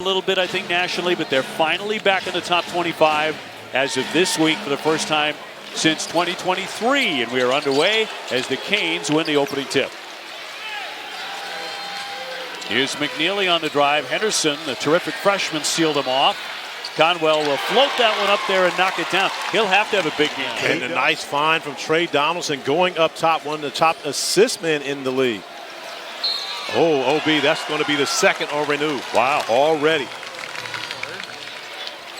A little bit, I think, nationally, but they're finally back in the top 25 as of this week for the first time since 2023. And we are underway as the Canes win the opening tip. Here's McNeely on the drive. Henderson, the terrific freshman, sealed him off. Conwell will float that one up there and knock it down. He'll have to have a big game. And a nice find from Tre Donaldson going up top, one of the top assist men in the league. Oh, OB, that's going to be the second on Reneau. Wow, already.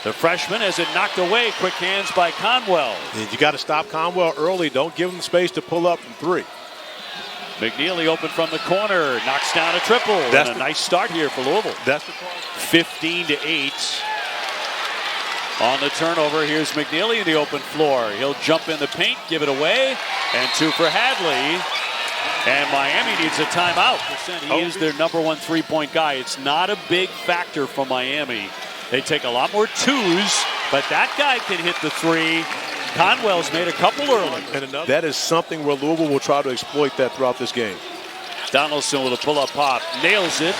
The freshman has it knocked away. Quick hands by Conwell. And you got to stop Conwell early. Don't give him space to pull up from three. McNeely open from the corner, knocks down a triple. That's a nice start here for Louisville. That's the 15-8. On the turnover, here's McNeely in the open floor. He'll jump in the paint, give it away, and two for Hadley. And Miami needs a timeout. He is their #1 three-point guy. It's not a big factor for Miami. They take a lot more twos, but that guy can hit the three. Conwell's made a couple early. And that is something where Louisville will try to exploit that throughout this game. Donaldson with a pull-up pop. Nails it.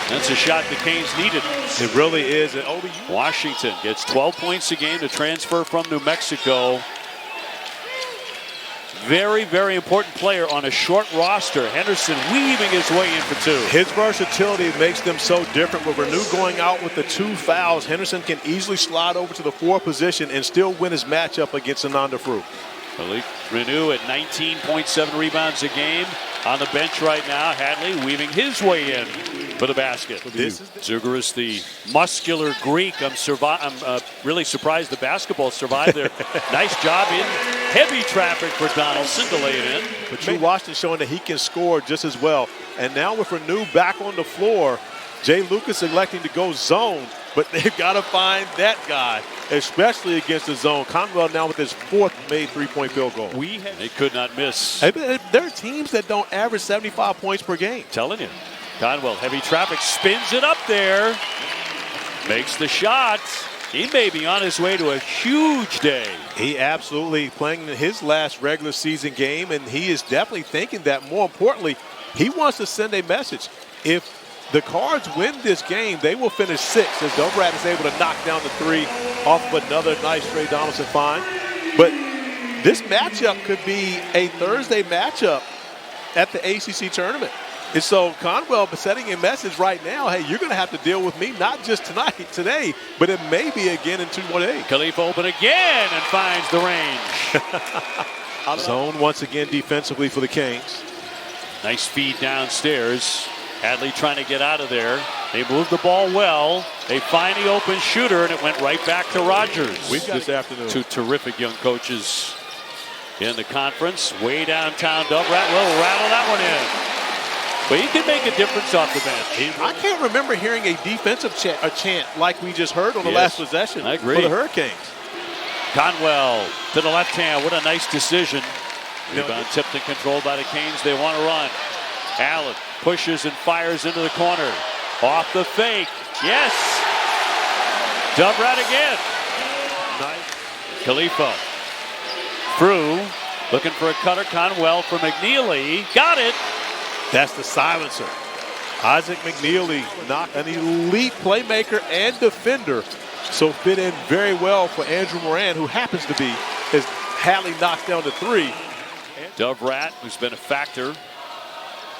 That's a shot the Canes needed. It really is. And Washington gets 12 points a game to transfer from New Mexico. Very, very important player on a short roster. Henderson weaving his way in for two. His versatility makes them so different. With Reneau going out with the 2 fouls, Henderson can easily slide over to the 4 position and still win his matchup against Ananda Fru. Malik Reneau at 19.7 rebounds a game. On the bench right now, Hadley weaving his way in for the basket. Zougaris, the muscular Greek. I'm really surprised the basketball survived there. Nice job in heavy traffic for Donaldson to lay it in. But Tru Washington showing that he can score just as well. And now with Reneau back on the floor, Jay Lucas electing to go zone, but they've got to find that guy, especially against the zone. Conwell now with his 4th made three-point field goal. They could not miss. There are teams that don't average 75 points per game. Telling you. Conwell, heavy traffic, spins it up there. Makes the shot. He may be on his way to a huge day. He absolutely playing his last regular season game, and he is definitely thinking that. More importantly, he wants to send a message. If the Cards win this game, they will finish 6th as Dovrat is able to knock down the 3 off of another nice Tre Donaldson find. But this matchup could be a Thursday matchup at the ACC tournament. And so Conwell setting a message right now, hey, you're going to have to deal with me, not just today, but it may be again in 2-1-8. Khalifa open again and finds the range. Zone once again defensively for the Canes. Nice feed downstairs. Hadley trying to get out of there. They moved the ball well. They find the open shooter, and it went right back to Rogers. This afternoon. Two terrific young coaches in the conference. Way downtown, Dovrat will rattle that one in. But he can make a difference off the bench. I can't remember hearing a defensive chant like we just heard on the last possession for the Hurricanes. Conwell to the left hand. What a nice decision. Rebound tipped and controlled by the Canes. They want to run. Allen pushes and fires into the corner. Off the fake. Yes. Dovrat again. Nice. Khalifa. Fru looking for a cutter. Conwell for McNeely. Got it. That's the silencer. Isaac McNeely, not an elite playmaker and defender. So fit in very well for Andrew Moran, who happens to be as Hadley knocked down the 3. Dovrat, who's been a factor,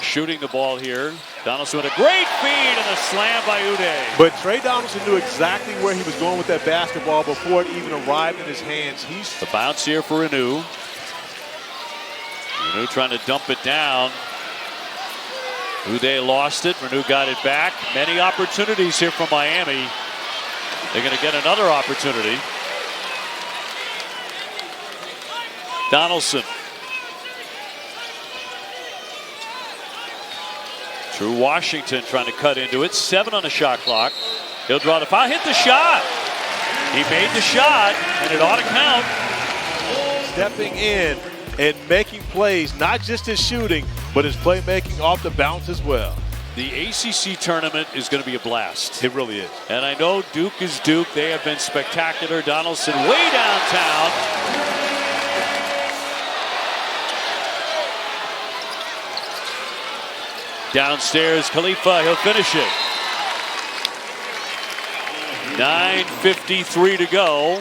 shooting the ball here. Donaldson with a great feed and a slam by Uday. But Tre Donaldson knew exactly where he was going with that basketball before it even arrived in his hands. The bounce here for Reneau. Reneau trying to dump it down. Uday lost it. Reneau got it back. Many opportunities here from Miami. They're going to get another opportunity. Donaldson. Tru Washington trying to cut into it. 7 on the shot clock. He'll draw the foul. Hit the shot. He made the shot, and it ought to count. Stepping in and making plays, not just his shooting, but his playmaking off the bounce as well. The ACC tournament is going to be a blast. It really is. And I know Duke is Duke. They have been spectacular. Donaldson way downtown. Downstairs, Khalifa, he'll finish it. 9:53 to go.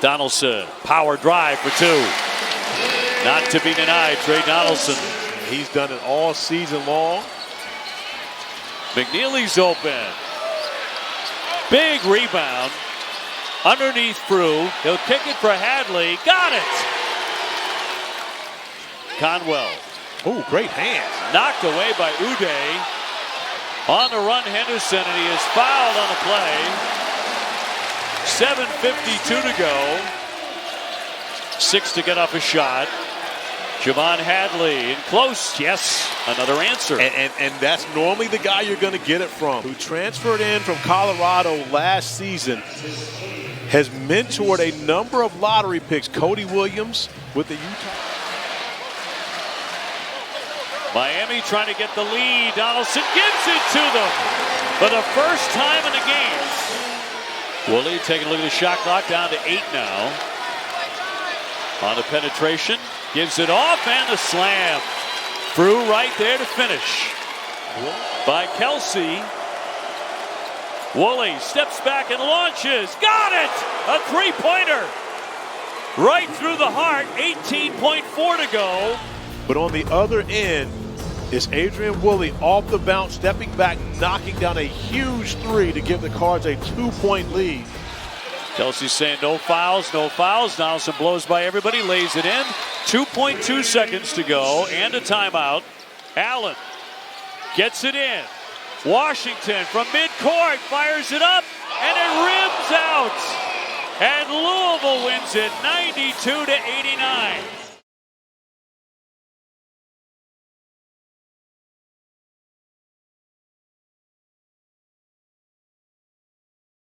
Donaldson, power drive for two. Not to be denied, Tre Donaldson. He's done it all season long. McNeely's open. Big rebound. Underneath Tru. He'll kick it for Hadley. Got it! Conwell. Oh, great hands. Knocked away by Uday. On the run, Henderson, and he is fouled on the play. 7:52 to go. 6 to get off a shot. Javon Hadley in close. Yes, another answer. And that's normally the guy you're going to get it from, who transferred in from Colorado last season. Has mentored a number of lottery picks. Cody Williams with the Utah. Miami trying to get the lead. Donaldson gives it to them for the first time in the game. Wooley taking a look at the shot clock, down to 8 now. On the penetration, gives it off, and the slam. Tru right there to finish by Kelsey. Wooley steps back and launches. Got it! A three-pointer. Right through the heart. 18.4 to go. But on the other end is Adrian Wooley off the bounce, stepping back, knocking down a huge three to give the Cards a 2-point lead. Kelsey saying no fouls, no fouls. Donaldson blows by everybody, lays it in. 2.2 seconds to go and a timeout. Allen gets it in. Washington from midcourt fires it up, and it rims out. And Louisville wins it 92-89.